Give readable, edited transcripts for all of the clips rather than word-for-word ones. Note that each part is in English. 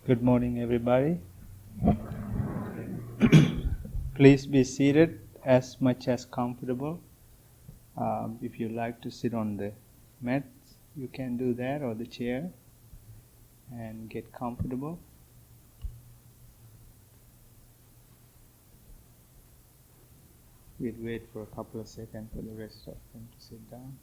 Good morning, everybody. Please be seated as much as comfortable. If you like to sit on the mat, you can do that, or the chair, and get comfortable. We'll wait for a couple of seconds for the rest of them to sit down.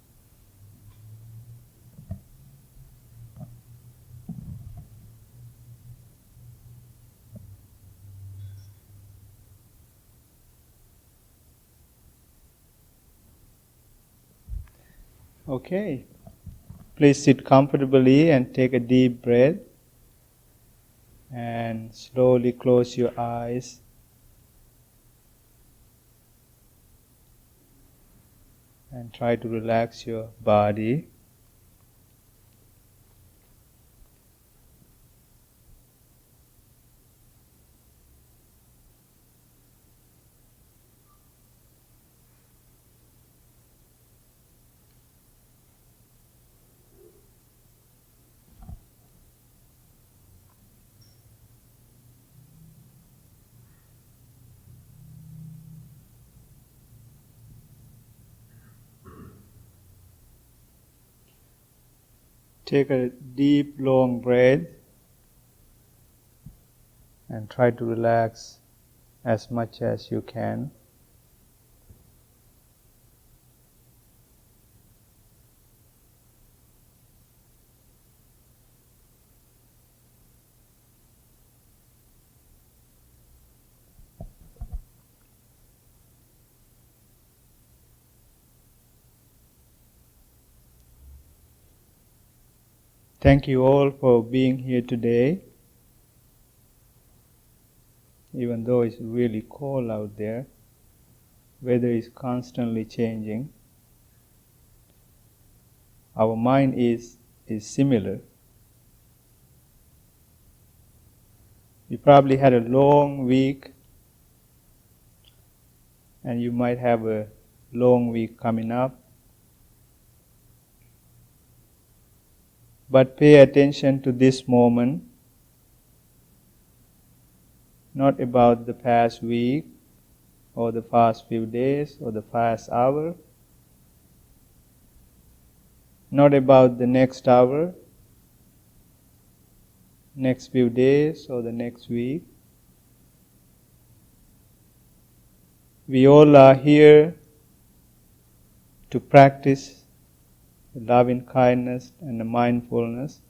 Okay. Please sit comfortably and take a deep breath. And slowly close your eyes. And try to relax your body. Take a deep, long breath and try to relax as much as you can. Thank you all for being here today. Even though it's really cold out there, weather is constantly changing. Our mind is similar. You probably had a long week, and you might have a long week coming up. But pay attention to this moment, not about the past week, or the past few days, or the past hour, not about the next hour, next few days, or the next week. We all are here to practice the loving kindness and the mindfulness.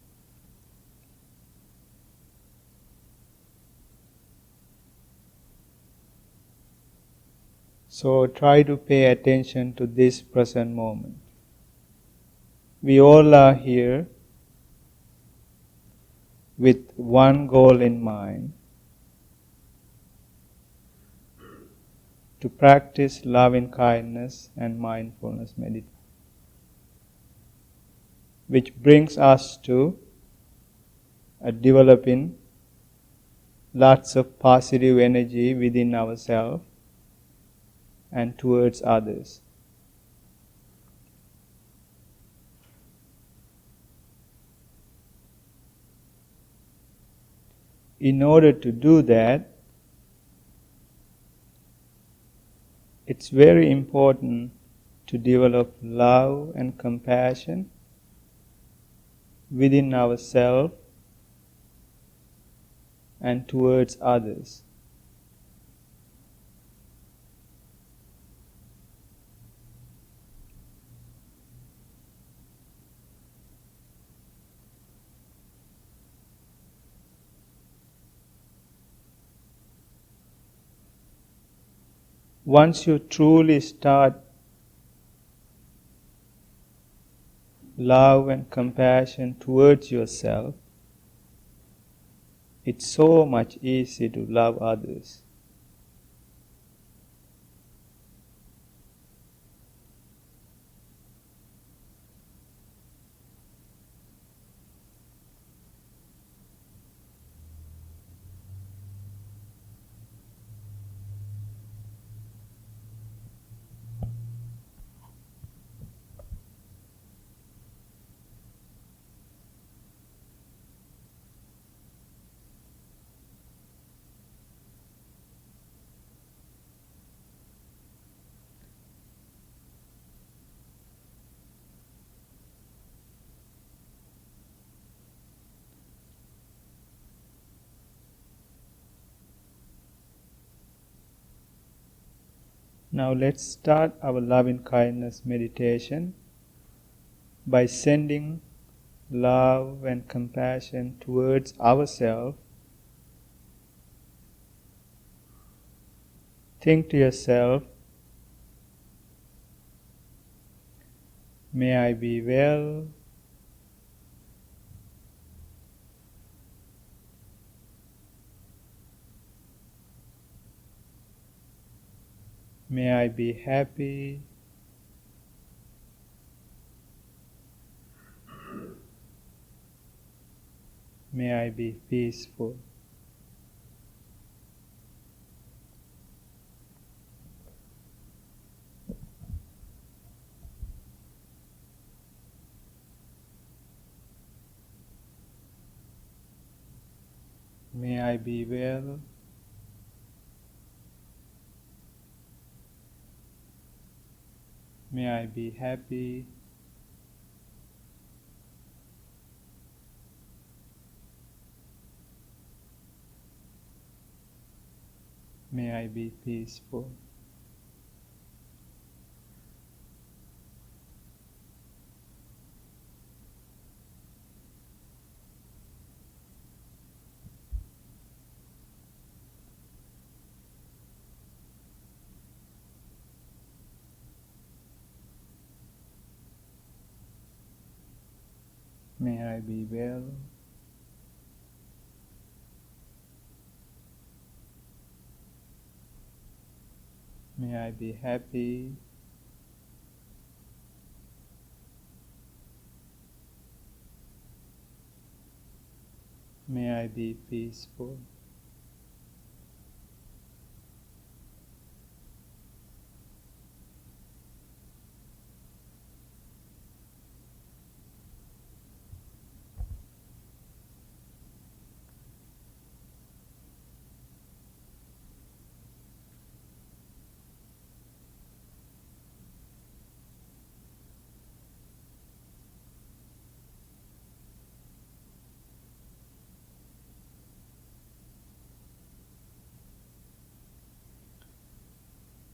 So try to pay attention to this present moment. We all are here with one goal in mind: to practice loving kindness and mindfulness meditation, which brings us to developing lots of positive energy within ourselves and towards others. In order to do that, it's very important to develop love and compassion within ourselves and towards others. Once you truly start love and compassion towards yourself, it's so much easier to love others. Now let's start our loving kindness meditation by sending love and compassion towards ourselves. Think to yourself, may I be well, may I be happy, may I be peaceful. May I be well, may I be happy, may I be peaceful. May I be well, may I be happy, may I be peaceful.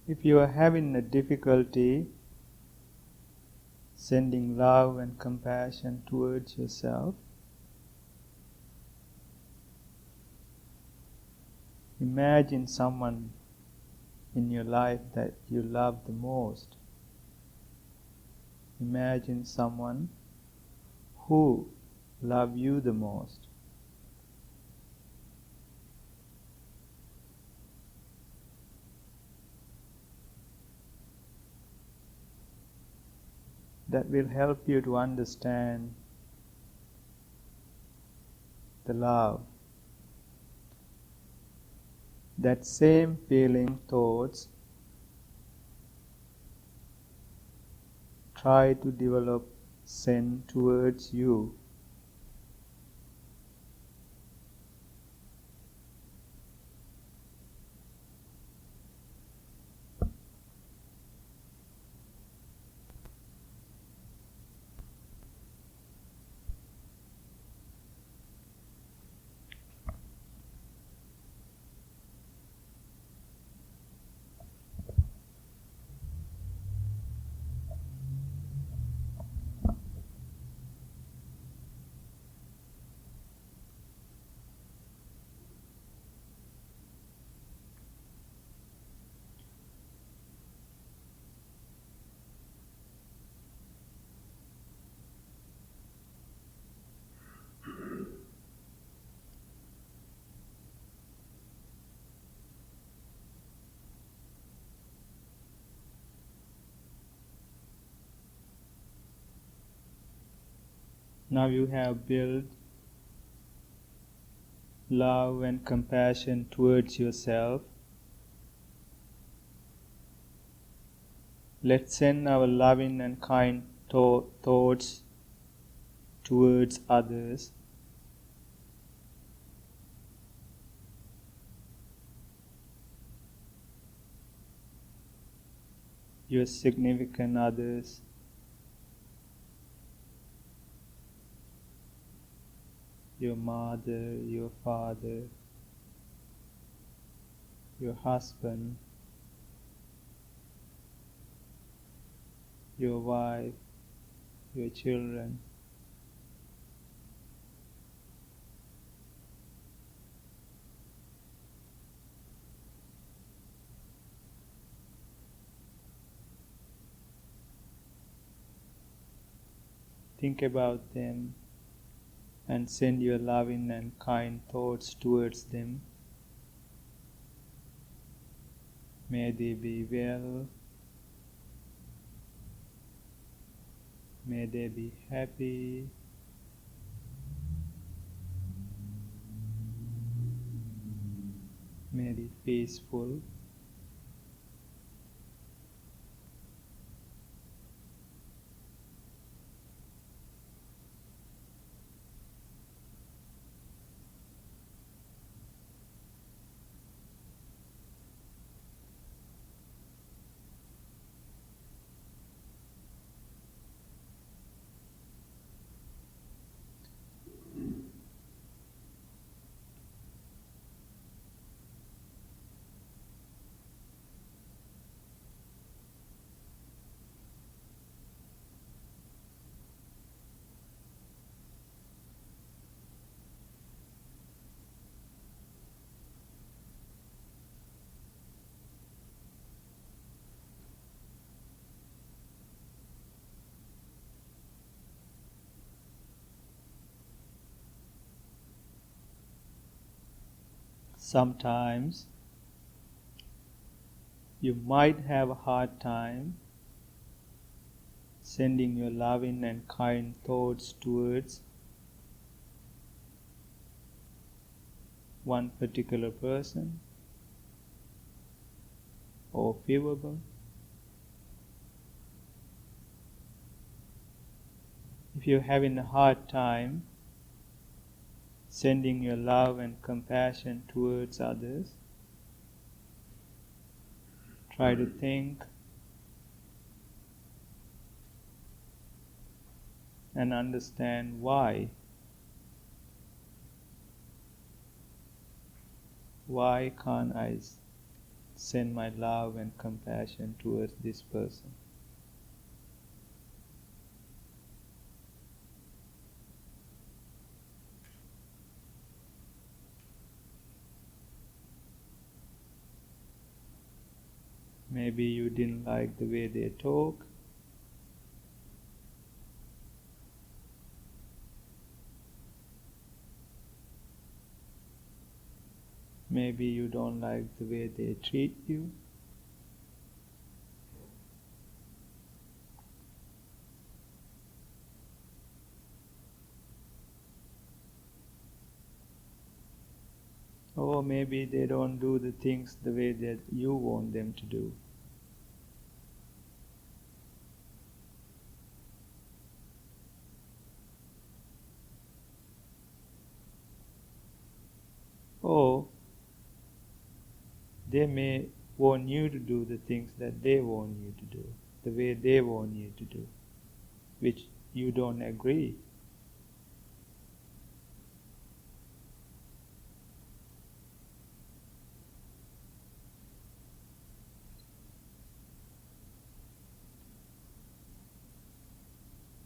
If you are having a difficulty sending love and compassion towards yourself, imagine someone in your life that you love the most. Imagine someone who loves you the most. That will help you to understand the love. That same feeling, thoughts, try to develop, send towards you. Now you have built love and compassion towards yourself. Let's send our loving and kind thoughts towards others. Your significant others, your mother, your father, your husband, your wife, your children. Think about them and send your loving and kind thoughts towards them. May they be well. May they be happy. May they be peaceful. Sometimes you might have a hard time sending your loving and kind thoughts towards one particular person or people. If you're having a hard time sending your love and compassion towards others, try to think and understand why. Why can't I send my love and compassion towards this person? Maybe you didn't like the way they talk. Maybe you don't like the way they treat you. Or maybe they don't do the things the way that you want them to do. Or they may want you to do the things that they want you to do, the way they want you to do, which you don't agree.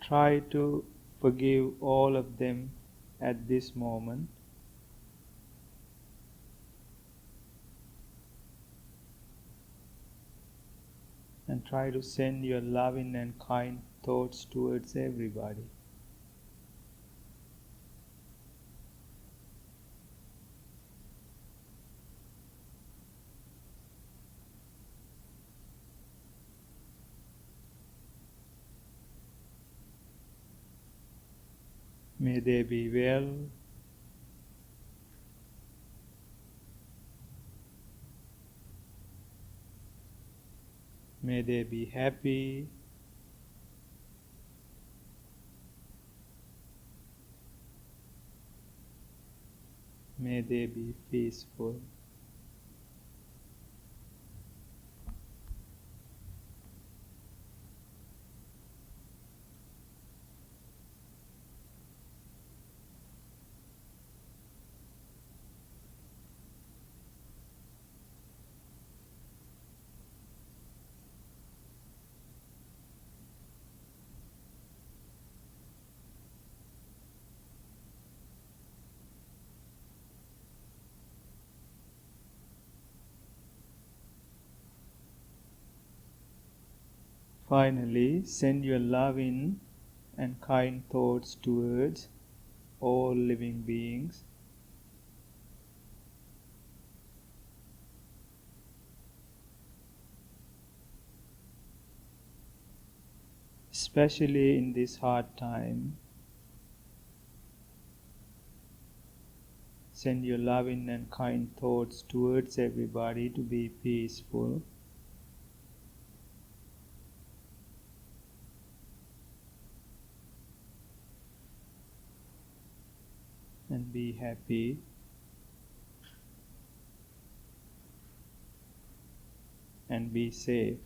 Try to forgive all of them at this moment. And try to send your loving and kind thoughts towards everybody. May they be well. May they be happy. May they be peaceful. Finally, send your loving and kind thoughts towards all living beings, especially in this hard time. Send your loving and kind thoughts towards everybody to be peaceful and be happy. And be safe.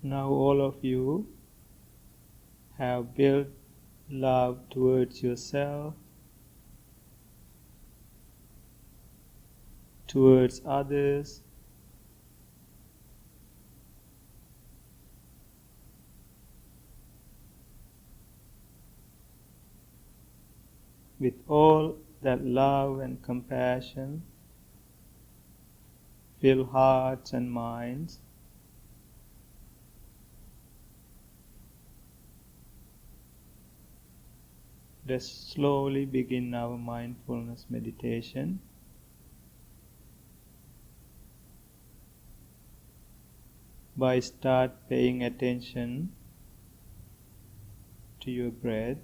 Now all of you have built love towards yourself, towards others, with all that love and compassion. Fill hearts and minds. Let's slowly begin our mindfulness meditation. By start paying attention to your breath.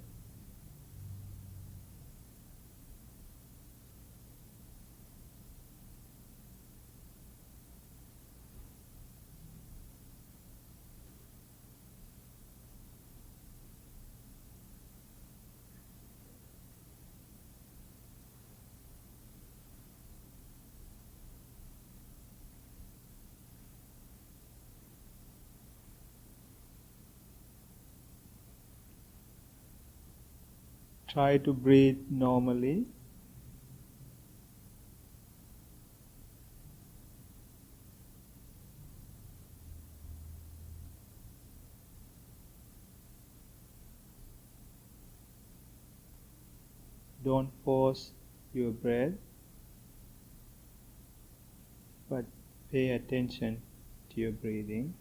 Try to breathe normally. Don't force your breath, but pay attention to your breathing.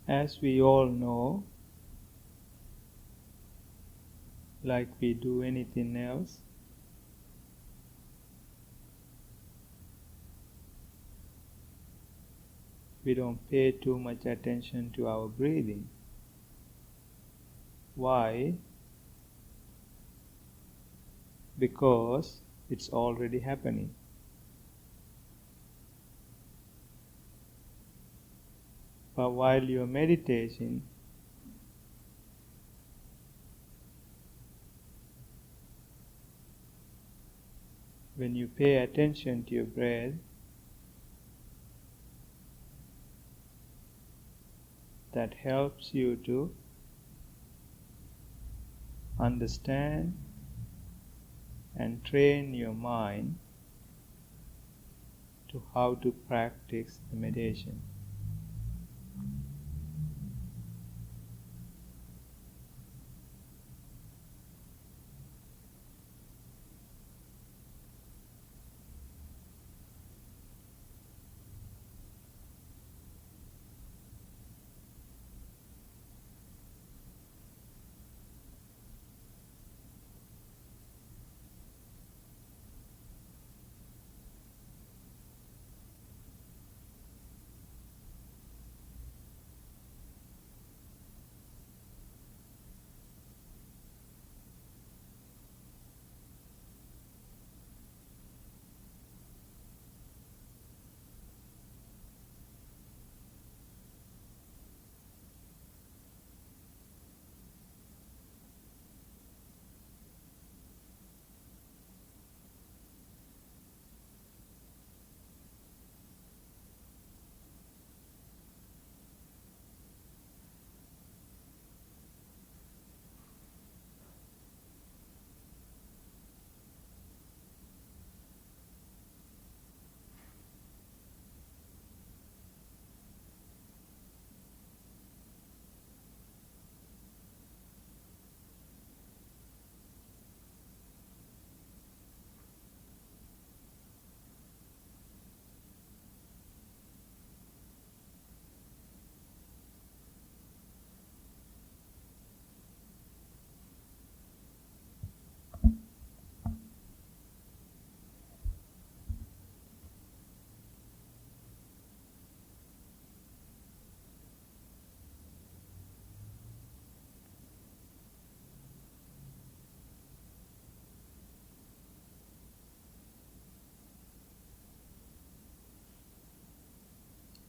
As we all know, like we do anything else. We don't pay too much attention to our breathing. Why? Because it's already happening. But while you're meditating, when you pay attention to your breath, that helps you to understand and train your mind to how to practice the meditation.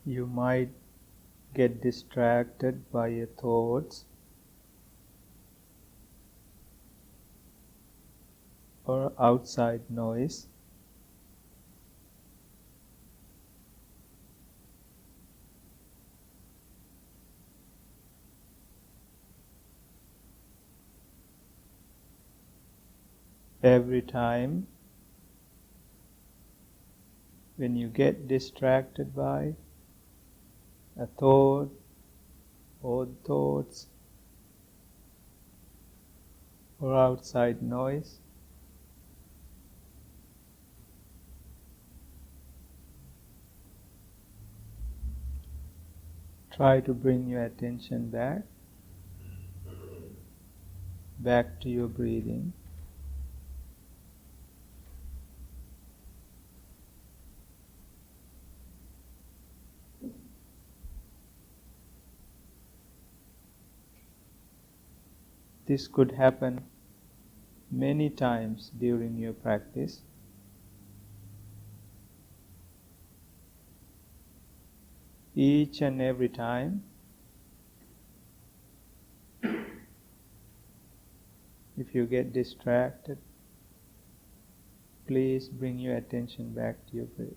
You might get distracted by your thoughts or outside noise. Every time when you get distracted by a thought or thoughts or outside noise, try to bring your attention back to your breathing. This could happen many times during your practice. Each and every time, if you get distracted, please bring your attention back to your breath.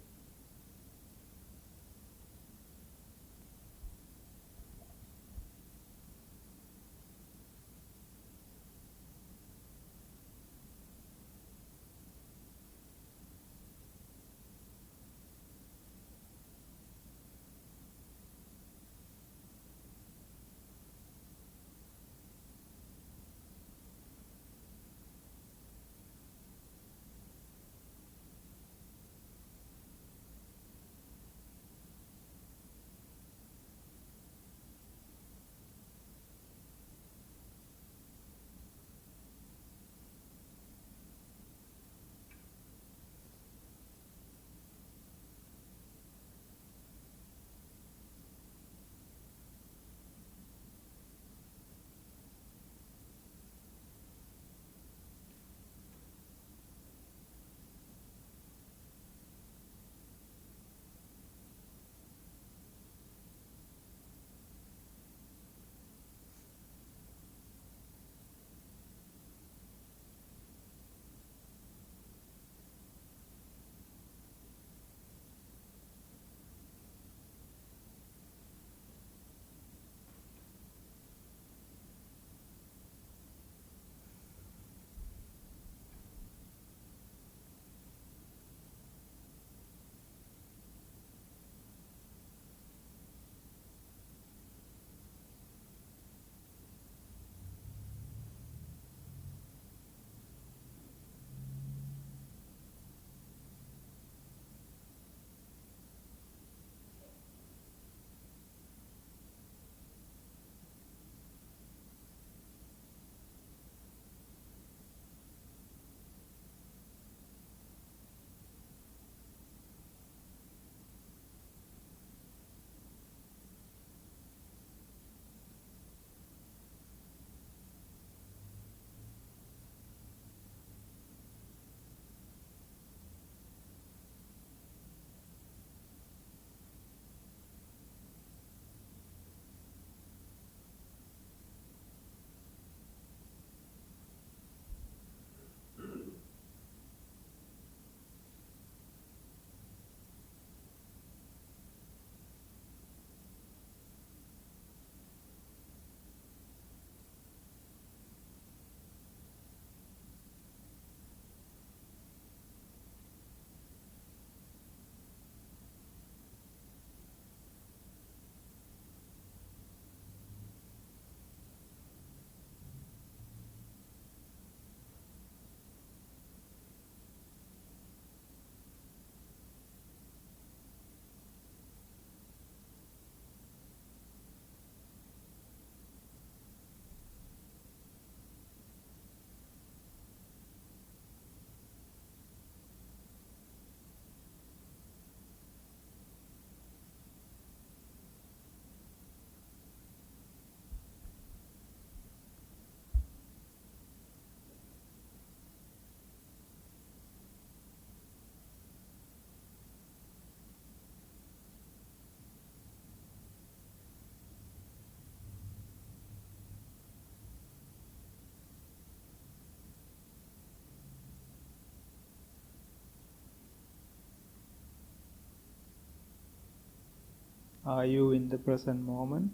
Are you in the present moment?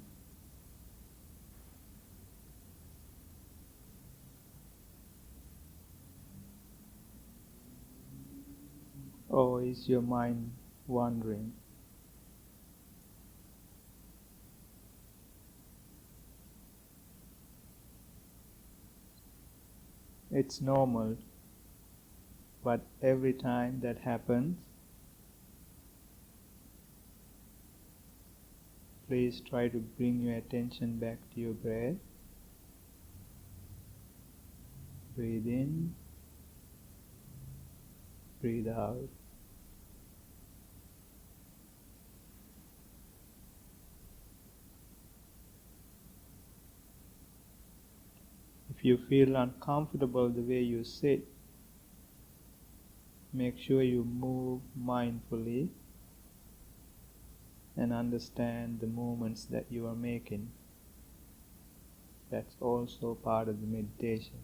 Or is your mind wandering? It's normal, but every time that happens, please try to bring your attention back to your breath. Breathe in, breathe out. If you feel uncomfortable the way you sit, make sure you move mindfully and understand the movements that you are making. That's also part of the meditation.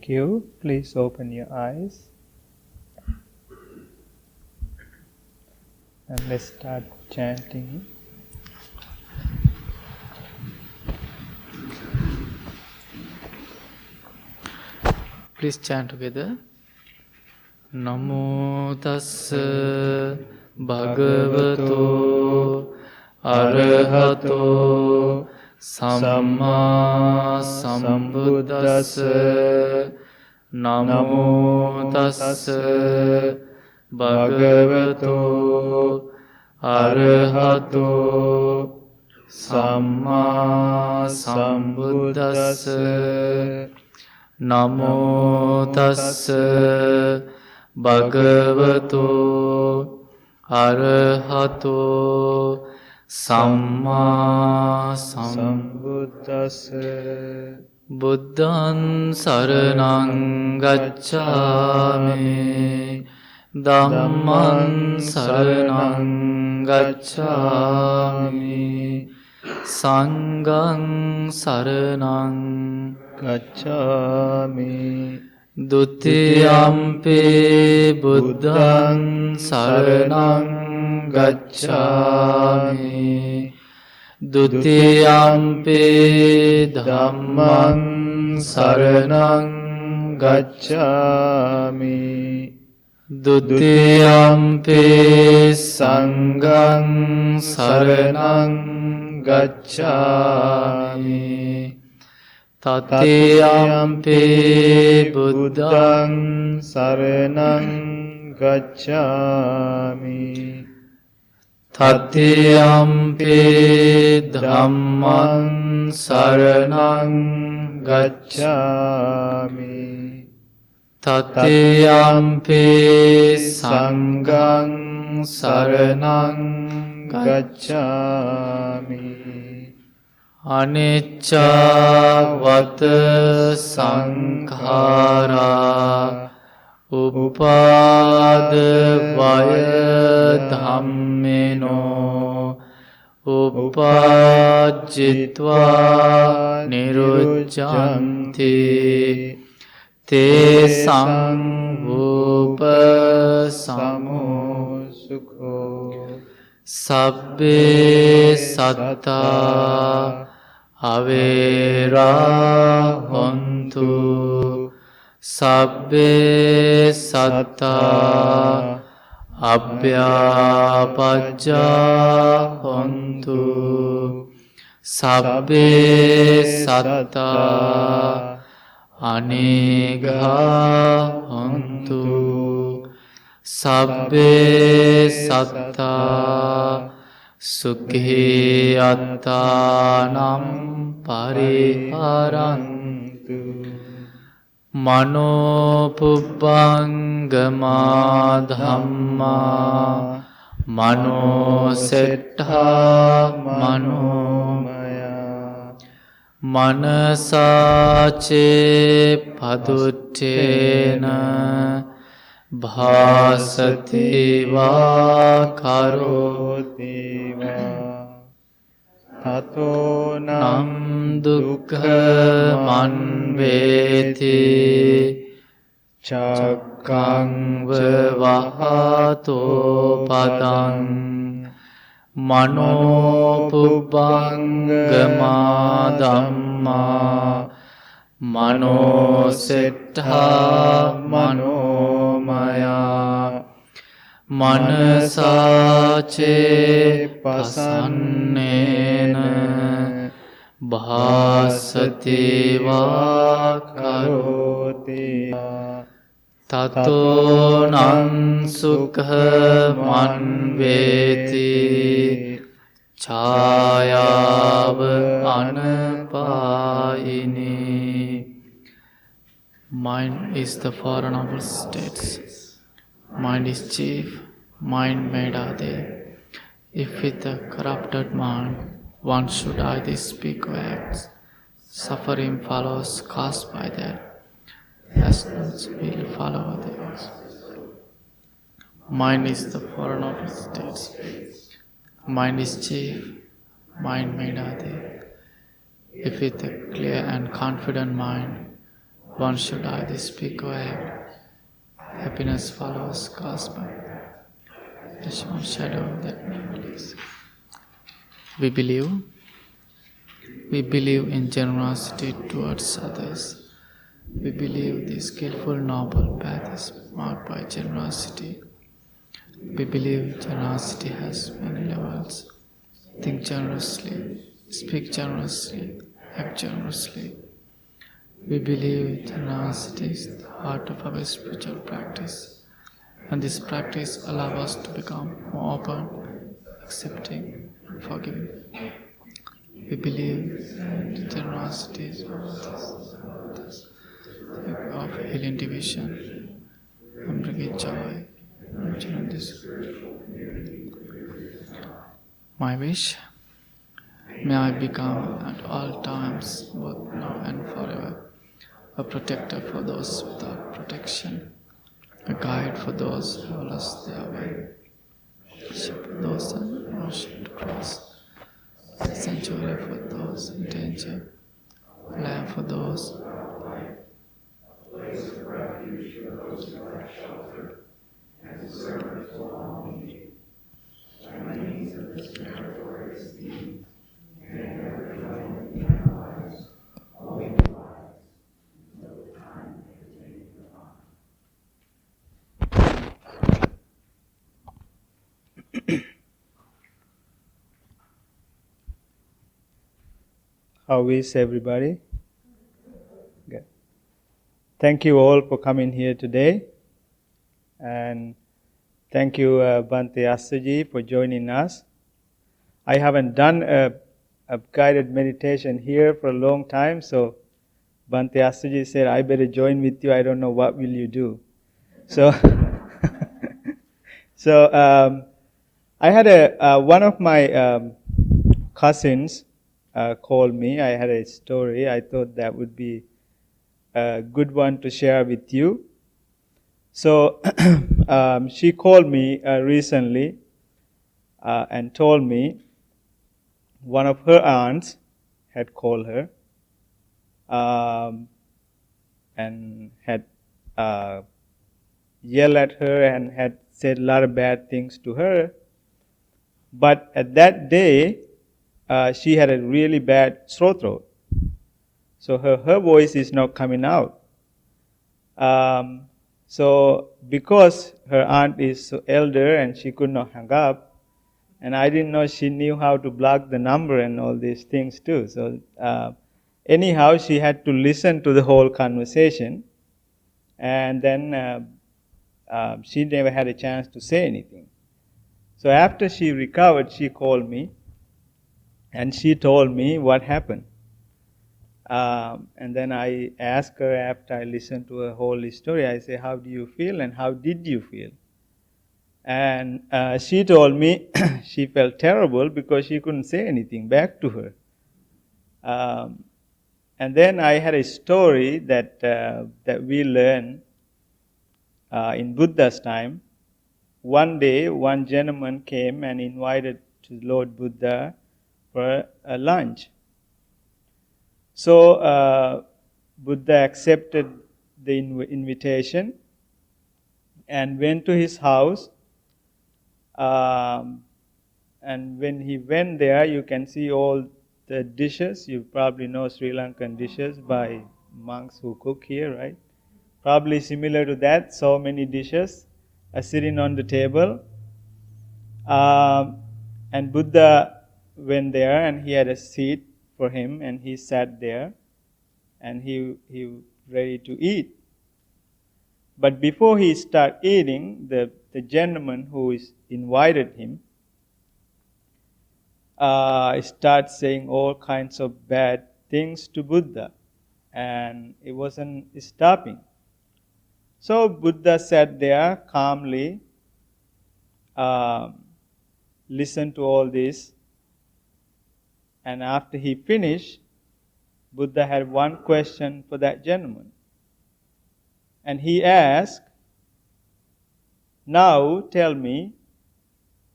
Thank you. Please open your eyes. And let's start chanting. Please chant together. Namo tassa bhagavato arahato samma sambuddhassa. Namo tassa bhagavato arahato samma sambuddhassa. Namo tassa bhagavato arahato samma sambuddhassa. Buddhaṃ saraṇaṃ gacchāmi, Dhammaṃ saraṇaṃ gacchāmi, Saṅghaṃ saraṇaṃ Gacchāmi. Dutiyampi buddhaṃ saraṇaṃ gacchāmi, Dutiyampi dhammaṃ saraṇaṃ gacchāmi, Dutiyampi saṅghaṃ saraṇaṃ gacchāmi. Tatiyampi buddhaṃ saraṇaṃ gacchāmi, Tatiyampi dhammaṃ saraṇaṃ gacchāmi, Tatiyampi saṅghaṃ saraṇaṃ gacchāmi. Anicca vata saṅkhārā upāda vaya dhammino upājjitva nirucchanti te saṅ samo sukho sabbe sattā avera hontu sabbe sattā abhyapajja hontu sabbe sattā anigha hontu sabbe sattā sukhi attānam pariharantu. Mano pubbangama dhamma mano settha manomaya manasace paduttena bhāsati vā karoti vā tato nam dukkha manveti cakkhaṃ vavahato padaṃ mano pubbangama dhamma mano settha manomaya manasace pasannena bhāsati vā karoti tato nan sukha manveti chāyāva anapāyini. Mind is the foreign of all states. Mind is chief, mind made Adi. If with a corrupted mind one should either speak or act, suffering follows caused by that. Lessons will follow others. Mind is the foreign of all states. Mind is chief, mind made Adi. If with a clear and confident mind One should either speak or act. Happiness follows cosmic. There's one shadow that releases. We believe in generosity towards others. We believe the skillful noble path is marked by generosity. We believe generosity has many levels. Think generously, speak generously, act generously. We believe generosity is the heart of our spiritual practice, and this practice allows us to become more open, accepting, and forgiving. We believe that generosity is one of this of healing division and bringing joy in this. My wish, may I become at all times, both now and forever, a protector for those without protection, a guide for those who lost their way, ship for those on ocean to cross, a sanctuary for those in danger, a lamp for those. How is everybody? Good. Thank you all for coming here today. And thank you, Bhante Rahula, for joining us. I haven't done a guided meditation here for a long time, so Bhante Rahula said, I better join with you. I don't know what will you do. So, I had one of my cousins called me. I had a story. I thought that would be a good one to share with you. So she called me recently and told me one of her aunts had called her and had yelled at her and had said a lot of bad things to her. But at that day, she had a really bad sore throat. So her voice is not coming out. So because her aunt is so elder and she could not hang up, and I didn't know she knew how to block the number and all these things too. So anyhow, she had to listen to the whole conversation, and then she never had a chance to say anything. So after she recovered, she called me, and she told me what happened. And then I asked her after I listened to her whole story, I said, how do you feel and how did you feel? And she told me she felt terrible because she couldn't say anything back to her. And then I had a story that we learned in Buddha's time. One day, one gentleman came and invited to Lord Buddha for a lunch. So Buddha accepted the invitation and went to his house. And when he went there, you can see all the dishes. You probably know Sri Lankan dishes by monks who cook here, right? Probably similar to that. So many dishes are sitting on the table. And Buddha went there and he had a seat for him and he sat there and he ready to eat. But before he start eating, the gentleman who is invited him starts saying all kinds of bad things to Buddha, and it wasn't stopping. So Buddha sat there calmly, listened to all this, and after he finished, Buddha had one question for that gentleman. And he asked, now tell me,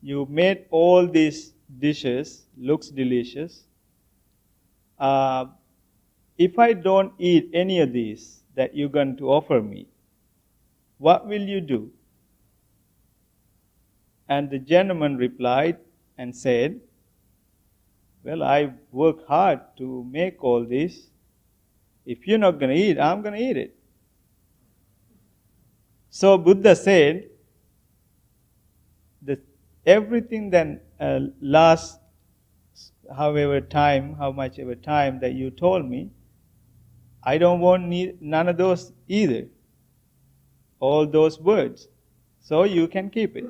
you made all these dishes, looks delicious. If I don't eat any of these, that you're going to offer me. What will you do? And the gentleman replied and said, well, I work hard to make all this. If you're not going to eat, I'm going to eat it. So Buddha said that everything that lasts how much ever time that you told me, I don't want none of those either. All those words. So you can keep it.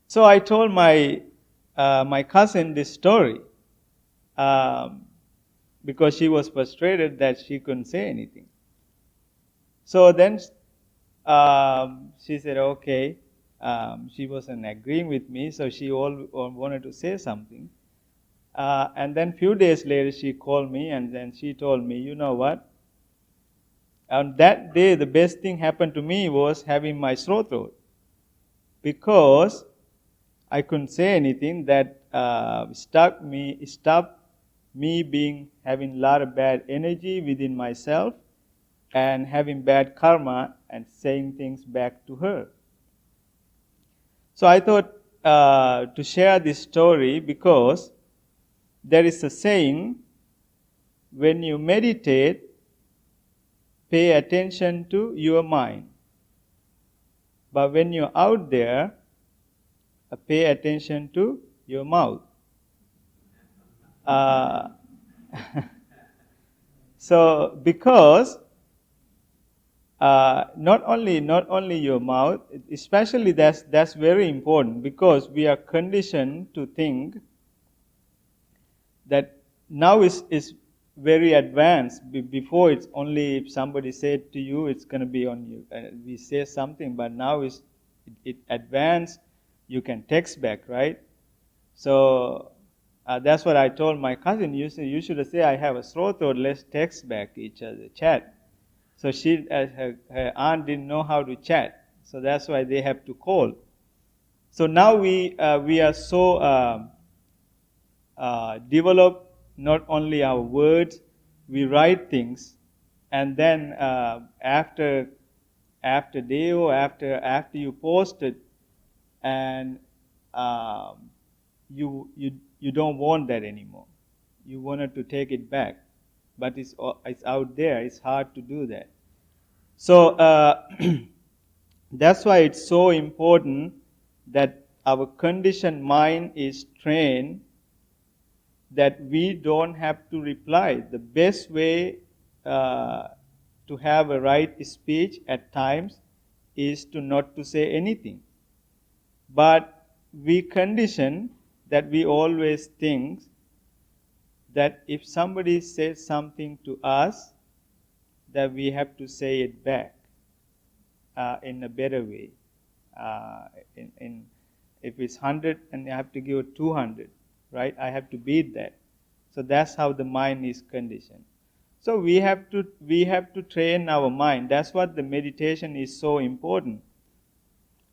So I told my cousin this story because she was frustrated that she couldn't say anything. So then she said, okay. She wasn't agreeing with me, so she all wanted to say something. And then few days later, she called me and then she told me, you know what? On that day, the best thing happened to me was having my sore throat. Because I couldn't say anything, that stopped me having a lot of bad energy within myself and having bad karma and saying things back to her. So I thought to share this story because there is a saying, when you meditate, pay attention to your mind. But when you're out there, pay attention to your mouth. So because not only your mouth, especially that's very important, because we are conditioned to think that now is very advanced. Before, it's only if somebody said to you, it's going to be on you. We say something, but now it advanced. You can text back, right? So that's what I told my cousin. You should say, I have a sore throat. Let's text back each other, chat. So her aunt didn't know how to chat. So that's why they have to call. So now we are so developed. Not only our words, we write things, and then after day or after you post it, and you don't want that anymore. You wanted to take it back, but it's out there. It's hard to do that. So that's why it's so important that our conditioned mind is trained, that we don't have to reply. The best way to have a right speech at times is to not to say anything. But we condition that we always think that if somebody says something to us, that we have to say it back in a better way. If it's 100 and I have to give 200, right? I have to beat that. So that's how the mind is conditioned. So we have to train our mind. That's what the meditation is so important.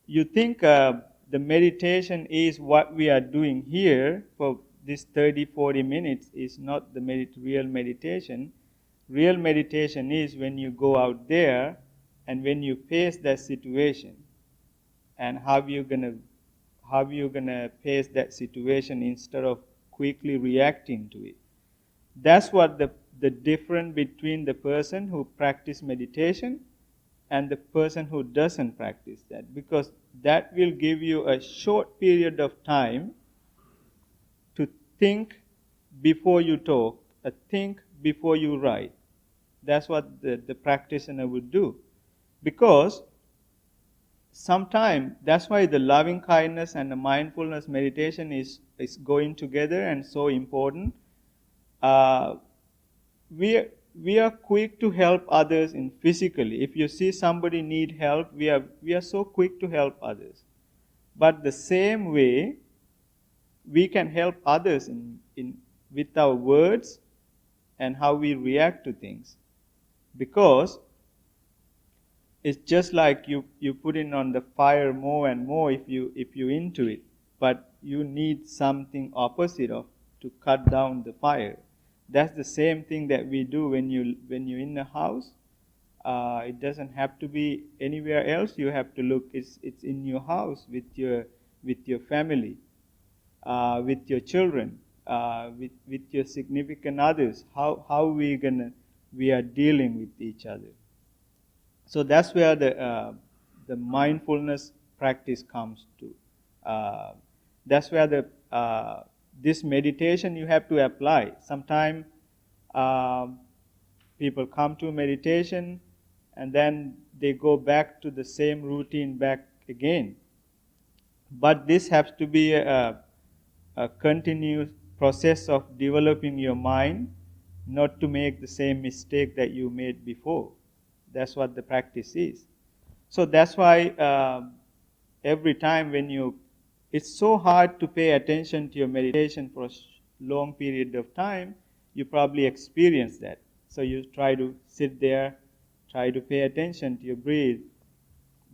You think the meditation is what we are doing here for this 30-40 minutes is not the real meditation. Real meditation is when you go out there and when you face that situation, and how you're gonna face that situation instead of quickly reacting to it. That's what the difference between the person who practices meditation and the person who doesn't practice that, because that will give you a short period of time to think before you talk, think before you write. That's what the practitioner would do. Because sometimes, that's why the loving kindness and the mindfulness meditation is going together and so important. We are quick to help others in physically. If you see somebody need help, we are so quick to help others. But the same way, we can help others with our words and how we react to things. Because it's just like you put it on the fire more and more if you into it, but you need something opposite of to cut down the fire. That's the same thing that we do when you're in the house. It doesn't have to be anywhere else. You have to look. It's in your house with your family, with your children, with your significant others. How we are dealing with each other. So that's where the mindfulness practice comes to. That's where this meditation you have to apply. Sometimes people come to meditation and then they go back to the same routine back again. But this has to be a continuous process of developing your mind, not to make the same mistake that you made before. That's what the practice is. So that's why every time it's so hard to pay attention to your meditation for a long period of time. You probably experience that. So you try to sit there, try to pay attention to your breath,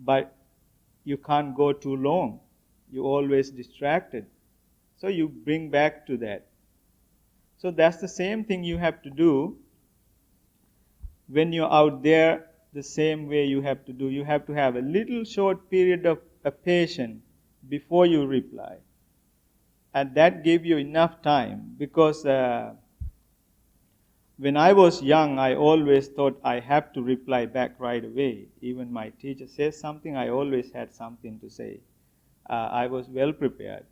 but you can't go too long. You're always distracted. So you bring back to that. So that's the same thing you have to do when you're out there. The same way you have to do. You have to have a little short period of patience before you reply. And that gives you enough time, because when I was young, I always thought I have to reply back right away. Even my teacher says something, I always had something to say. I was well prepared,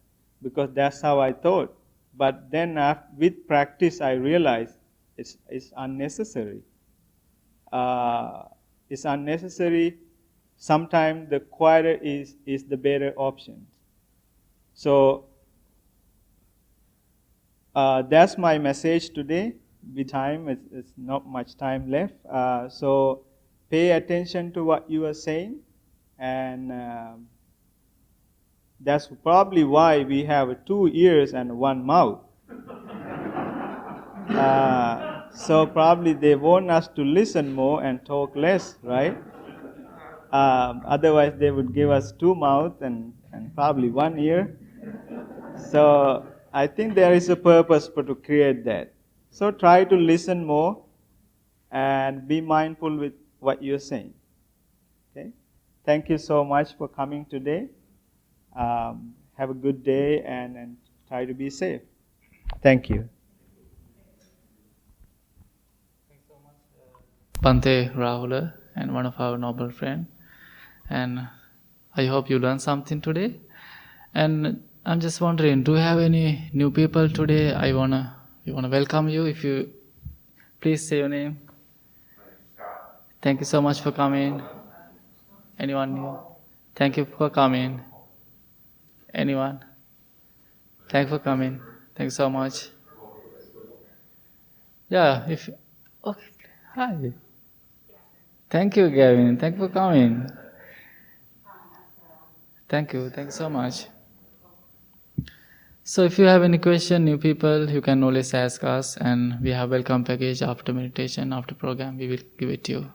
because that's how I thought. But then with practice, I realized it's unnecessary. It's unnecessary. Sometimes the quieter is the better option. So that's my message today. With time, it's not much time left. So pay attention to what you are saying, and that's probably why we have 2 ears and 1 mouth. So probably they want us to listen more and talk less, right? Otherwise they would give us 2 mouths and probably 1 ear. So I think there is a purpose to create that. So try to listen more and be mindful with what you're saying. Okay? Thank you so much for coming today. Have a good day and try to be safe. Thank you. Bhante Rahula, and one of our noble friend. And I hope you learned something today. And I'm just wondering, do you have any new people today? We wanna welcome you. If you please say your name. Thank you so much for coming. Anyone new? Thank you for coming. Anyone? Thank you for coming. Thanks so much. Yeah, okay. Hi. Thank you, Gavin. Thank you for coming. Thank you. Thank you so much. So if you have any question, new people, you can always ask us, and we have welcome package after meditation, after program, we will give it to you.